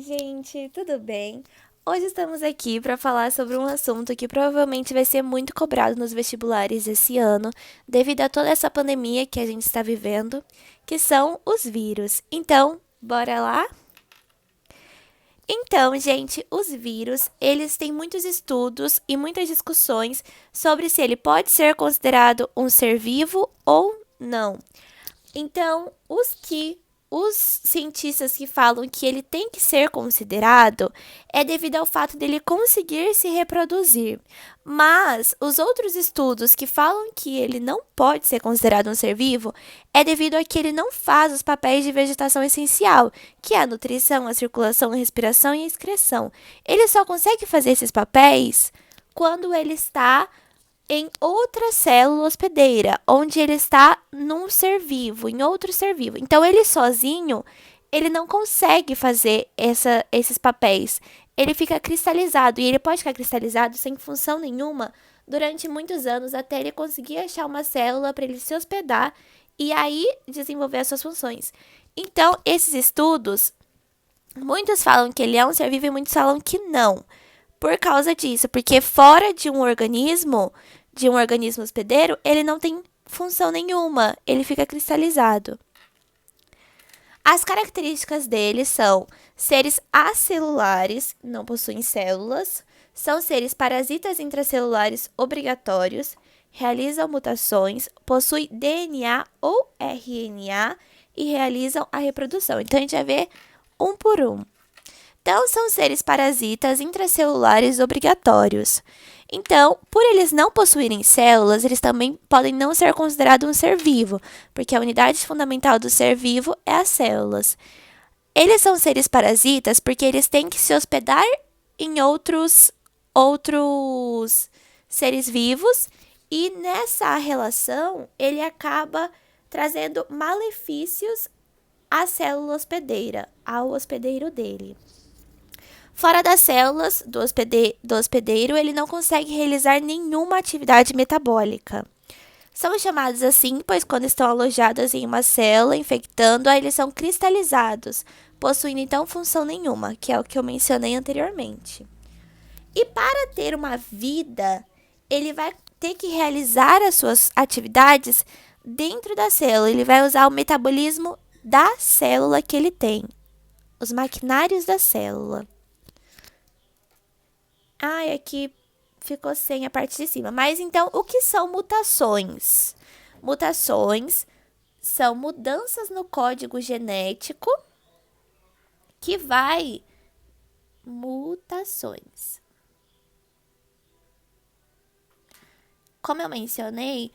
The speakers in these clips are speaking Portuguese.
Gente, tudo bem? Hoje estamos aqui para falar sobre um assunto que provavelmente vai ser muito cobrado nos vestibulares esse ano, devido a toda essa pandemia que a gente está vivendo, que são os vírus. Então, bora lá? Então, gente, os vírus, eles têm muitos estudos e muitas discussões sobre se ele pode ser considerado um ser vivo ou não. Então, os cientistas que falam que ele tem que ser considerado é devido ao fato dele conseguir se reproduzir. Mas os outros estudos que falam que ele não pode ser considerado um ser vivo é devido a que ele não faz os papéis de vegetação essencial, que é a nutrição, a circulação, a respiração e a excreção. Ele só consegue fazer esses papéis quando ele está em outra célula hospedeira, onde ele está num ser vivo, em outro ser vivo. Então, ele sozinho, ele não consegue fazer esses papéis. Ele fica cristalizado, e ele pode ficar cristalizado sem função nenhuma durante muitos anos, até ele conseguir achar uma célula para ele se hospedar e aí desenvolver as suas funções. Então, esses estudos, muitos falam que ele é um ser vivo e muitos falam que não. Por causa disso, porque fora de um organismo hospedeiro, ele não tem função nenhuma, ele fica cristalizado. As características dele são seres acelulares, não possuem células, são seres parasitas intracelulares obrigatórios, realizam mutações, possuem DNA ou RNA e realizam a reprodução. Então a gente vai ver um por um. Então, são seres parasitas intracelulares obrigatórios. Então, por eles não possuírem células, eles também podem não ser considerados um ser vivo, porque a unidade fundamental do ser vivo é as células. Eles são seres parasitas porque eles têm que se hospedar em outros seres vivos e nessa relação ele acaba trazendo malefícios à célula hospedeira, ao hospedeiro dele. Fora das células do hospedeiro, ele não consegue realizar nenhuma atividade metabólica. São chamados assim, pois quando estão alojados em uma célula, infectando-a, eles são cristalizados, possuindo então função nenhuma, que é o que eu mencionei anteriormente. E para ter uma vida, ele vai ter que realizar as suas atividades dentro da célula. Ele vai usar o metabolismo da célula que ele tem, os maquinários da célula. Ai, aqui ficou sem a parte de cima. Mas então, o que são mutações? Mutações são mudanças no código genético que vai mutações. Como eu mencionei,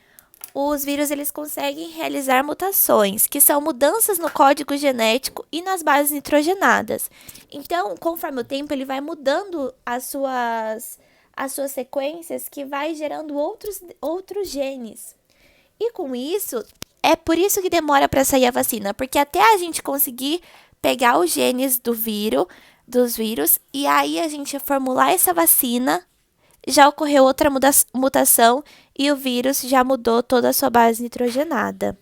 os vírus eles conseguem realizar mutações, que são mudanças no código genético e nas bases nitrogenadas. Então, conforme o tempo, ele vai mudando as suas sequências, que vai gerando outros genes. E com isso, é por isso que demora para sair a vacina, porque até a gente conseguir pegar os genes dos vírus, e aí a gente formular essa vacina, já ocorreu outra mutação e o vírus já mudou toda a sua base nitrogenada.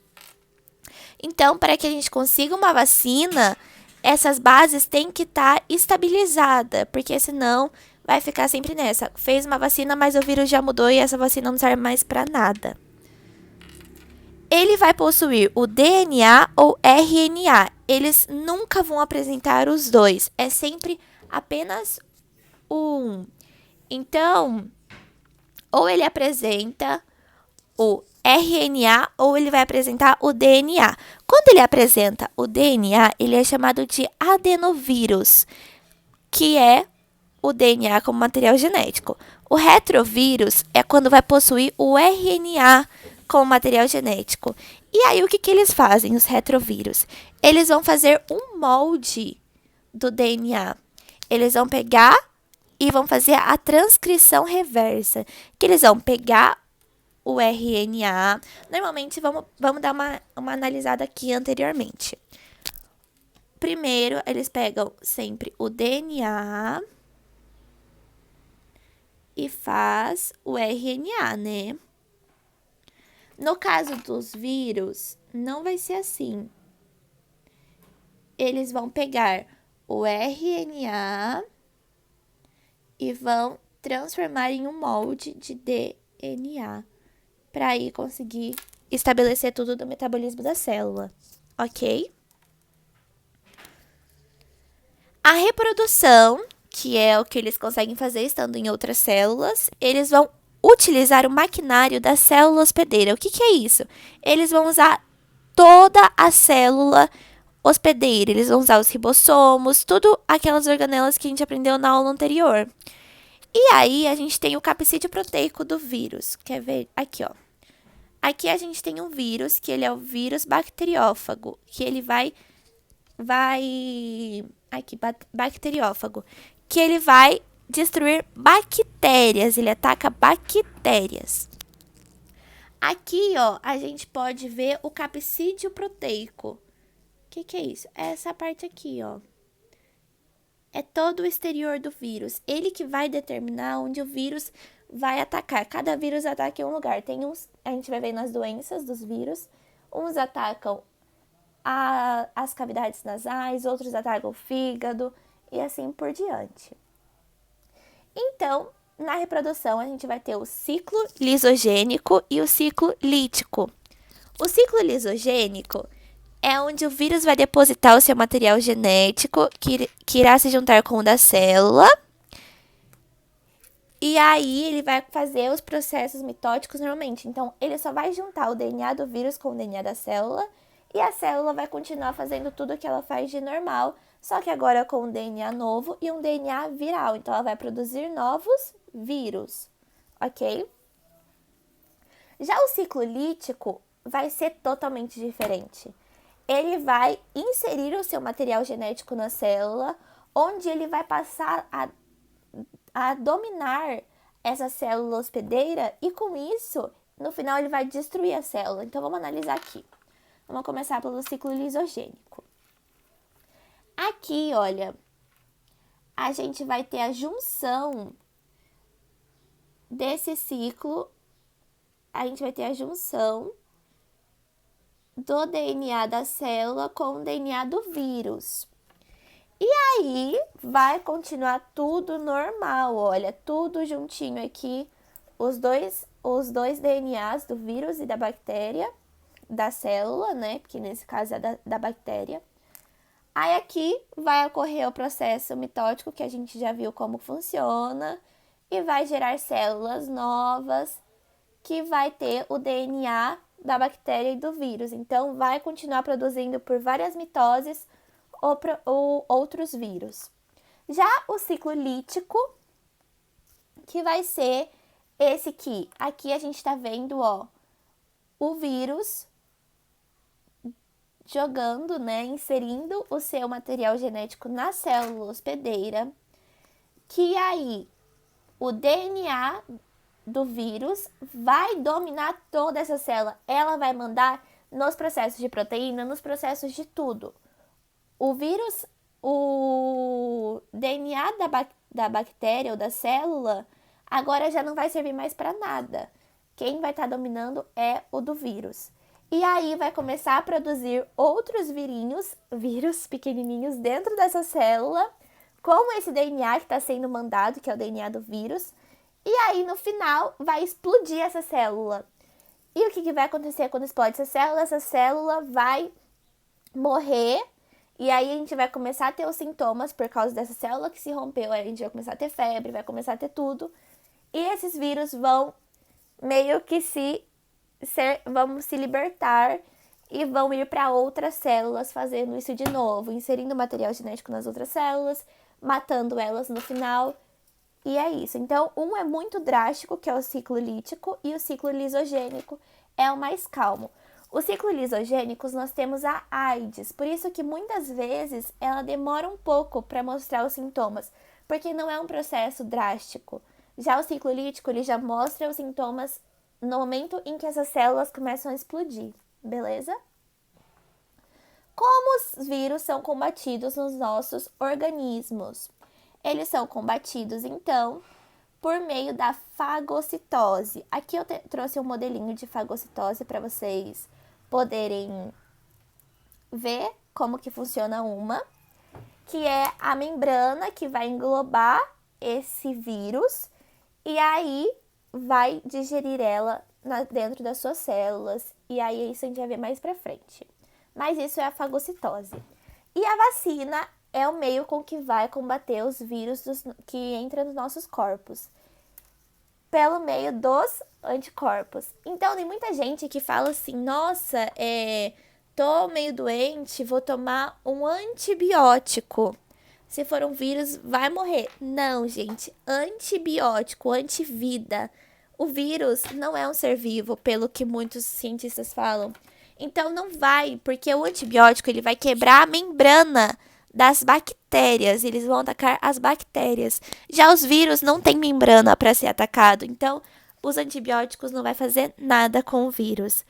Então, para que a gente consiga uma vacina, essas bases têm que estar estabilizadas, porque senão vai ficar sempre nessa. Fez uma vacina, mas o vírus já mudou e essa vacina não serve mais para nada. Ele vai possuir o DNA ou RNA. Eles nunca vão apresentar os dois. É sempre apenas um. Então, ou ele apresenta o RNA ou ele vai apresentar o DNA. Quando ele apresenta o DNA, ele é chamado de adenovírus, que é o DNA como material genético. O retrovírus é quando vai possuir o RNA como material genético. E aí, o que eles fazem, os retrovírus? Eles vão fazer um molde do DNA. Eles vão pegar e vão fazer a transcrição reversa, que eles vão pegar o RNA. Normalmente, vamos dar uma analisada aqui anteriormente. Primeiro, eles pegam sempre o DNA e faz o RNA, né? No caso dos vírus, não vai ser assim. Eles vão pegar o RNA e vão transformar em um molde de DNA para aí conseguir estabelecer tudo do metabolismo da célula, ok? A reprodução, que é o que eles conseguem fazer estando em outras células, eles vão utilizar o maquinário da célula hospedeira. O que é isso? Eles vão usar toda a célula hospedeira, eles vão usar os ribossomos, tudo aquelas organelas que a gente aprendeu na aula anterior. E aí a gente tem o capsídeo proteico do vírus. Quer ver? Aqui, ó. Aqui a gente tem um vírus, que ele é o vírus bacteriófago, que ele aqui, bacteriófago, que ele vai destruir bactérias, ele ataca bactérias. Aqui, ó, a gente pode ver o capsídeo proteico. O que é isso? É essa parte aqui, ó. É todo o exterior do vírus. Ele que vai determinar onde o vírus vai atacar. Cada vírus ataca em um lugar. Tem uns, a gente vai ver nas doenças dos vírus. Uns atacam as cavidades nasais, outros atacam o fígado e assim por diante. Então, na reprodução, a gente vai ter o ciclo lisogênico e o ciclo lítico. O ciclo lisogênico é onde o vírus vai depositar o seu material genético, que irá se juntar com o da célula. E aí, ele vai fazer os processos mitóticos normalmente. Então, ele só vai juntar o DNA do vírus com o DNA da célula. E a célula vai continuar fazendo tudo o que ela faz de normal, só que agora com um DNA novo e um DNA viral. Então, ela vai produzir novos vírus, ok? Já o ciclo lítico vai ser totalmente diferente. Ele vai inserir o seu material genético na célula, onde ele vai passar a dominar essa célula hospedeira e com isso, no final, ele vai destruir a célula. Então, vamos analisar aqui. Vamos começar pelo ciclo lisogênico. Aqui, olha, a gente vai ter a junção desse ciclo, a gente vai ter a junção do DNA da célula com o DNA do vírus. E aí, vai continuar tudo normal, olha, tudo juntinho aqui, os dois DNAs do vírus e da bactéria, da célula, né, porque nesse caso é da bactéria. Aí aqui vai ocorrer o processo mitótico, que a gente já viu como funciona, e vai gerar células novas, que vai ter o DNA da bactéria e do vírus. Então, vai continuar produzindo por várias mitoses ou outros vírus. Já o ciclo lítico, que vai ser esse aqui a gente tá vendo, ó, o vírus jogando, né, inserindo o seu material genético na célula hospedeira, que aí o DNA do vírus vai dominar toda essa célula. Ela vai mandar nos processos de proteína, nos processos de tudo. O vírus, o DNA da bactéria ou da célula, agora já não vai servir mais para nada. Quem vai estar dominando é o do vírus. E aí vai começar a produzir outros vírus pequenininhos dentro dessa célula, com esse DNA que está sendo mandado, que é o DNA do vírus. E aí, no final, vai explodir essa célula. E o que vai acontecer quando explode essa célula? Essa célula vai morrer. E aí, a gente vai começar a ter os sintomas por causa dessa célula que se rompeu. Aí, a gente vai começar a ter febre, vai começar a ter tudo. E esses vírus vão meio que vamos se libertar e vão ir para outras células fazendo isso de novo, inserindo material genético nas outras células, matando elas no final. E é isso. Então, um é muito drástico, que é o ciclo lítico, e o ciclo lisogênico é o mais calmo. O ciclo lisogênico, nós temos a AIDS, por isso que muitas vezes ela demora um pouco para mostrar os sintomas, porque não é um processo drástico. Já o ciclo lítico, ele já mostra os sintomas no momento em que essas células começam a explodir, beleza? Como os vírus são combatidos nos nossos organismos? Eles são combatidos, então, por meio da fagocitose. Aqui eu trouxe um modelinho de fagocitose para vocês poderem ver como que funciona uma. que é a membrana que vai englobar esse vírus e aí vai digerir ela dentro das suas células. E aí isso a gente vai ver mais pra frente. Mas isso é a fagocitose. E a vacina é o meio com que vai combater os vírus que entram nos nossos corpos, pelo meio dos anticorpos. Então, tem muita gente que fala assim, nossa, tô meio doente, vou tomar um antibiótico. Se for um vírus, vai morrer. Não, gente, antibiótico, antivida. O vírus não é um ser vivo, pelo que muitos cientistas falam. Então, não vai, porque o antibiótico ele vai quebrar a membrana das bactérias, eles vão atacar as bactérias. Já os vírus não têm membrana para ser atacado, então os antibióticos não vai fazer nada com o vírus.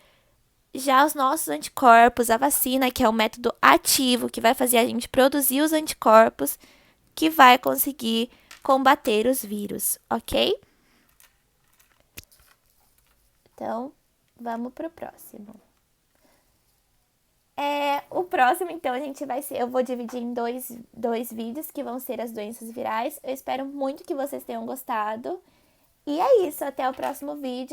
Já os nossos anticorpos, a vacina, que é o método ativo que vai fazer a gente produzir os anticorpos, que vai conseguir combater os vírus, ok? Então, vamos pro próximo. O próximo, então, eu vou dividir em dois vídeos que vão ser as doenças virais. Eu espero muito que vocês tenham gostado. E é isso, até o próximo vídeo.